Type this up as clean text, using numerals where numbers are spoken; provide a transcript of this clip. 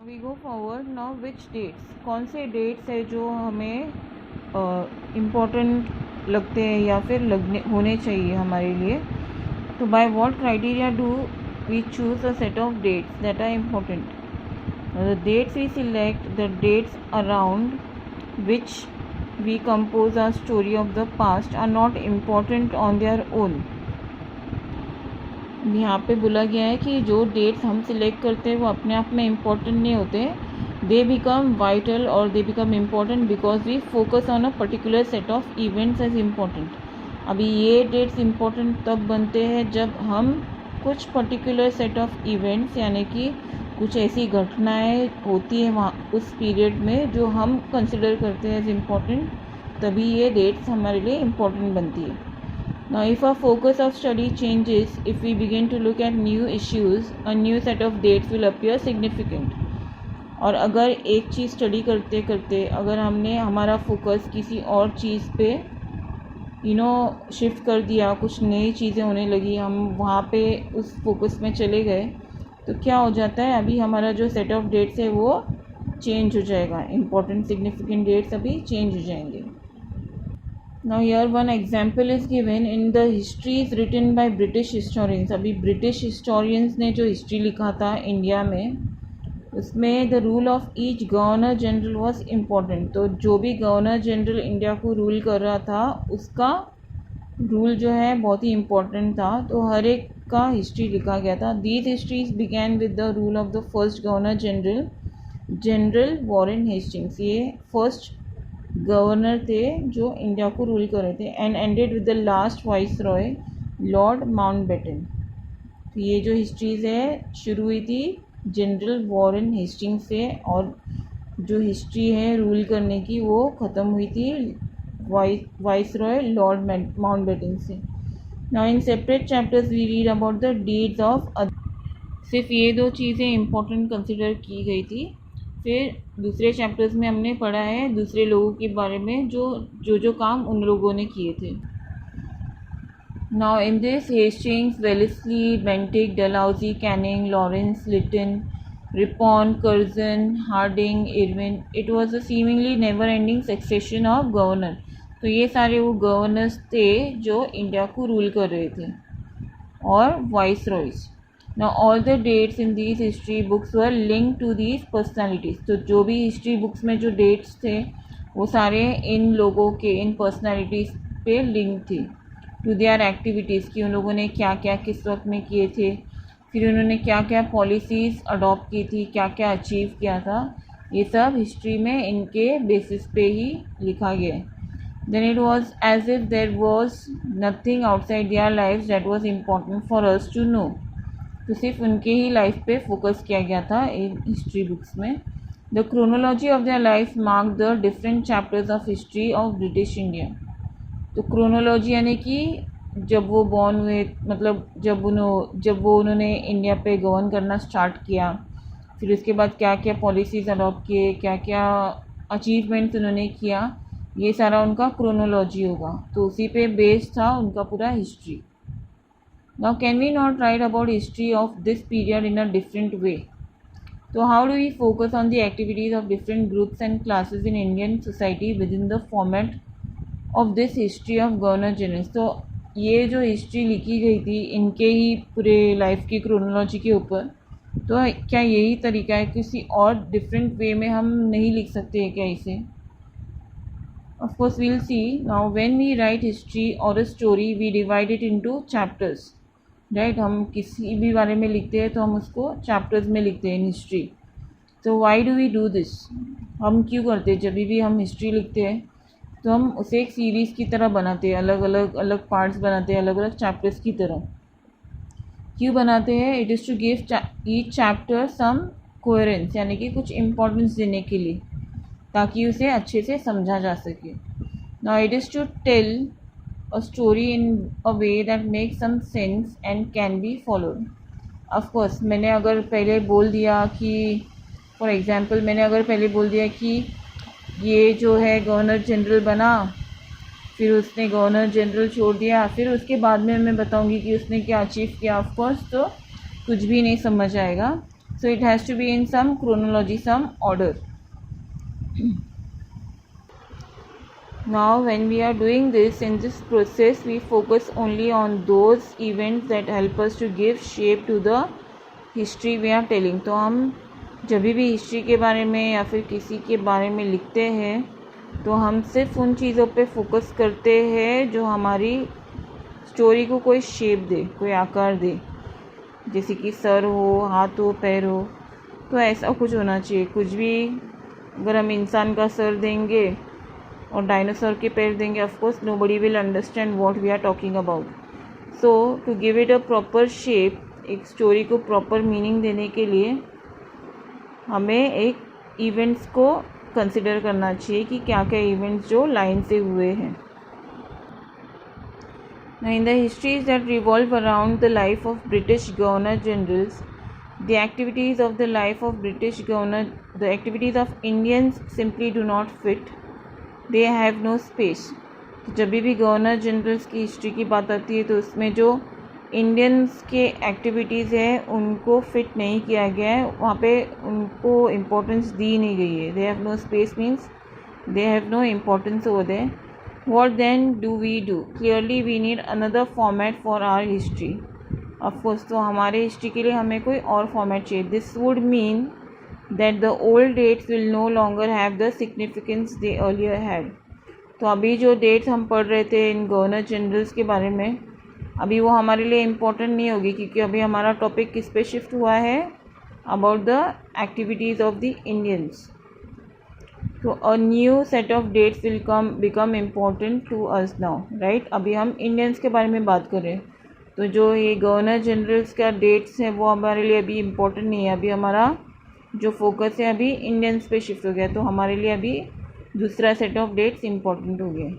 We go forward now which dates, कौन से dates है जो हमें इम्पोर्टेंट लगते हैं या फिर लगने होने चाहिए हमारे लिए. तो by what criteria do we choose a set of dates that are important. The dates we select, the dates around which we compose our story of the past are not important on their own. यहाँ पे बोला गया है कि जो dates हम select करते हैं वो अपने आप में इम्पोर्टेंट नहीं होते. दे बिकम वाइटल और they become important because we focus on a particular set of events as important. अभी ये डेट्स इम्पोर्टेंट तब बनते हैं जब हम कुछ पर्टिकुलर सेट ऑफ इवेंट्स यानी कि कुछ ऐसी घटनाएं होती हैं वहाँ उस पीरियड में जो हम कंसिडर करते हैं एज इम्पोर्टेंट, तभी ये डेट्स हमारे लिए इम्पोर्टेंट बनती है. Now if our focus of study changes, if we begin to look at new issues, a new set of dates will appear significant. और अगर एक चीज़ स्टडी करते करते अगर हमने हमारा फोकस किसी और चीज़ पे शिफ्ट कर दिया, कुछ नई चीज़ें होने लगी, हम वहाँ पे उस फोकस में चले गए, तो क्या हो जाता है, अभी हमारा जो सेट ऑफ डेट्स है वो चेंज हो जाएगा. इम्पॉर्टेंट सिग्निफिकेंट डेट्स अभी चेंज हो जाएंगे. Now here one example is given in the histories written by British historians. अभी ब्रिटिश हिस्टोरियंस ने जो हिस्ट्री लिखा था इंडिया में, उसमें the rule of each governor general was important. तो जो भी गवर्नर जनरल इंडिया को रूल कर रहा था उसका रूल जो है बहुत ही इम्पोर्टेंट था. तो हर एक का हिस्ट्री लिखा गया था. These histories began with the rule of the first governor general Warren Hastings. ये फर्स्ट गवर्नर थे जो इंडिया को रूल कर रहे थे. And ended with the last vice Roy Lord Mountbatten. तो ये जो हिस्ट्रीज़ है शुरू हुई थी जनरल वॉरेन हेस्टिंग्स से, और जो हिस्ट्री है रूल करने की वो ख़त्म हुई थी वाइस रॉय लॉर्ड माउंटबेटन से. Now in separate chapters we read about the deeds of. सिर्फ ये दो चीज़ें इंपॉर्टेंट कंसिडर की गई थी. फिर दूसरे चैप्टर्स में हमने पढ़ा है दूसरे लोगों के बारे में जो काम उन लोगों ने किए थे. Now in this Hastings, Wellesley, Bentinck, Dalhousie, Canning, Lawrence, Lytton, Ripon, Curzon, Hardinge, Irwin, it was a seemingly never ending succession of governor. तो ये सारे वो गवर्नर्स थे जो इंडिया को रूल कर रहे थे, और vice Royce. Now all the dates in these history books were linked to these personalities. तो जो भी हिस्ट्री बुक्स में जो डेट्स थे वो सारे इन लोगों के, इन पर्सनालिटीज़ पे लिंक थे. टू देयर एक्टिविटीज़, कि उन लोगों ने क्या क्या किस वक्त में किए थे, फिर उन्होंने क्या क्या पॉलिसीज़ अडॉप्ट की थी, क्या क्या अचीव किया था, ये सब हिस्ट्री में इनके बेसिस पे ही लिखा गया है. Then it was as if there was nothing outside their lives that was important for us to know. तो सिर्फ उनके ही लाइफ पे फोकस किया गया था इन हिस्ट्री बुक्स में. The chronology of their life mark the different chapters of history of British India. तो chronology यानी कि जब वो बॉर्न हुए, मतलब जब उन्होंने इंडिया पे गवर्न करना स्टार्ट किया, फिर उसके बाद क्या क्या पॉलिसीज़ अडॉप्ट किए, क्या क्या अचीवमेंट्स उन्होंने किया, ये सारा उनका क्रोनोलॉजी होगा. तो उसी पे बेस्ड था उनका पूरा history. Now can we not write about history of this period in a different way? So how do we focus on the activities of different groups and classes in Indian society within the format of this history of governor generals? तो ये जो history लिखी गई थी इनके ही पूरे life की chronology के ऊपर, तो क्या यही तरीका है, किसी और डिफरेंट वे में हम नहीं लिख सकते हैं क्या इसे? Of course we'll see. Now when we write history or a story we divide it into chapters. Right, हम किसी भी बारे में लिखते हैं तो हम उसको चैप्टर्स में लिखते हैं इन हिस्ट्री. तो why do we do this? हम क्यों करते हैं? जब भी हम हिस्ट्री लिखते हैं तो हम उसे एक सीरीज़ की तरह बनाते हैं, अलग पार्ट्स बनाते हैं, अलग अलग चैप्टर्स की तरह. क्यों बनाते हैं? It is to give each chapter some coherence, यानी कि कुछ इम्पोर्टेंस देने के लिए, ताकि उसे अच्छे से समझा जा सके. Now it is to tell a story in a way that makes some sense and can be followed. Of course मैंने अगर पहले बोल दिया कि फॉर एग्ज़ाम्पल मैंने अगर पहले बोल दिया कि ये जो है गवर्नर जनरल बना, फिर उसने गवर्नर जनरल छोड़ दिया, फिर उसके बाद में मैं बताऊंगी कि उसने क्या अचीव किया, ऑफ कोर्स तो कुछ भी नहीं समझ आएगा. So it has to be in some chronology, some order. Now when we are doing this, in this process we focus only on those events that help us to give shape to the history we are telling. तो हम जब भी history के बारे में या फिर किसी के बारे में लिखते हैं तो हम सिर्फ उन चीज़ों पे फोकस करते हैं जो हमारी स्टोरी को कोई शेप दे, कोई आकार दे, जैसे कि सर हो, हाथ हो, पैर हो. तो ऐसा कुछ होना चाहिए. कुछ भी अगर हम इंसान का सर देंगे और डायनासोर के पैर देंगे, of course nobody will understand what we are talking about. So to give it a proper shape, एक स्टोरी को प्रॉपर मीनिंग देने के लिए हमें एक इवेंट्स को कंसिडर करना चाहिए कि क्या क्या इवेंट्स जो लाइन से हुए हैं. In the histories that revolve around the life of British Governor Generals, the activities of the life of British Governor, the activities of Indians simply do not fit. They have no space. तो जब भी governor generals की history की बात आती है तो उसमें जो इंडियंस के एक्टिविटीज़ हैं उनको फिट नहीं किया गया है, वहाँ पे उनको इम्पोर्टेंस दी नहीं गई है. They have no space means they have no importance over there. What then do we do? Clearly we need another format for our history. Of course, तो हमारे हिस्ट्री के लिए हमें कोई और फॉर्मेट चाहिए. This would mean that the old dates will no longer have the significance they earlier had. तो अभी जो डेट्स हम पढ़ रहे थे इन गवर्नर जनरल्स के बारे में, अभी वो हमारे लिए इम्पोर्टेंट नहीं होगी क्योंकि अभी हमारा टॉपिक किस पे शिफ्ट हुआ है, about the activities of the Indians. तो a new set of dates will become important to us now, right. अभी हम इंडियंस के बारे में बात करें तो जो ये गवर्नर जनरल्स का डेट्स हैं वो हमारे लिए अभी इम्पोर्टेंट नहीं है. अभी हमारा जो फोकस है अभी इंडियंस पे शिफ्ट हो गया, तो हमारे लिए अभी दूसरा सेट ऑफ डेट्स इम्पोर्टेंट हो गया.